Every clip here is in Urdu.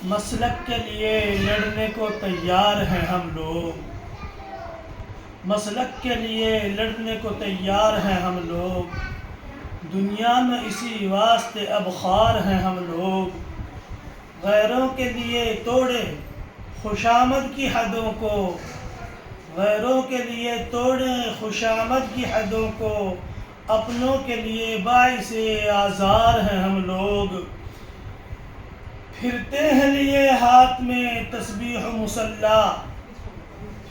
مسلک کے لیے لڑنے کو تیار ہیں ہم لوگ، مسلک کے لیے لڑنے کو تیار ہیں ہم لوگ، دنیا میں اسی واسطے اب خوار ہیں ہم لوگ، غیروں کے لیے توڑے خوشامد کی حدوں کو، غیروں کے لیے توڑے خوشامد کی حدوں کو، اپنوں کے لیے باعث آزار ہیں ہم لوگ، پھرتے ہیں لیے ہاتھ میں تسبیح و مصلی،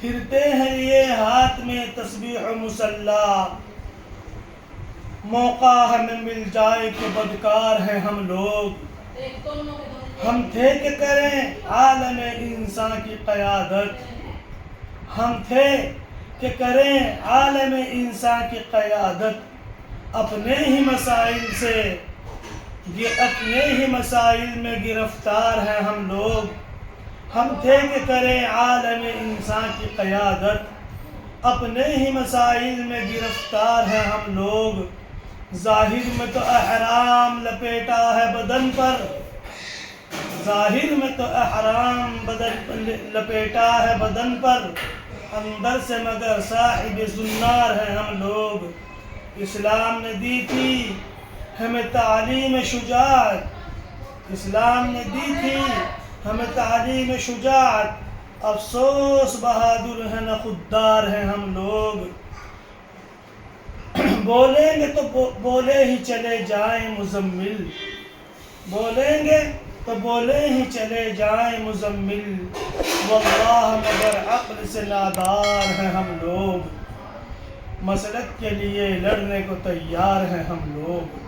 پھرتے ہیں لیے ہاتھ میں تسبیح و مصلی، موقع ہمیں مل جائے کہ بدکار ہیں ہم لوگ، ہم تھے کہ کریں عالم انسان کی قیادت، ہم تھے کہ کریں عالم انسان کی قیادت، اپنے ہی مسائل سے اپنے ہی مسائل میں گرفتار ہیں ہم لوگ، ہم تھے کہ کریں عالم انسان کی قیادت، اپنے ہی مسائل میں گرفتار ہیں ہم لوگ، ظاہر میں تو احرام لپیٹا ہے بدن پر، ظاہر میں تو احرام لپیٹا ہے بدن پر، اندر سے مگر صاحب زنار ہیں ہم لوگ، اسلام نے دی تھی ہمیں تعلیم شجاعت، اسلام نے دی تھی ہمیں تعلیم شجاعت، افسوس بہادر ہیں نہ خوددار ہیں ہم لوگ، بولیں گے تو بولے ہی چلے جائیں مزمل، بولیں گے تو بولے ہی چلے جائیں مزمل، واللہ مگر عقل سے نادار ہیں ہم لوگ، مسلک کے لیے لڑنے کو تیار ہیں ہم لوگ۔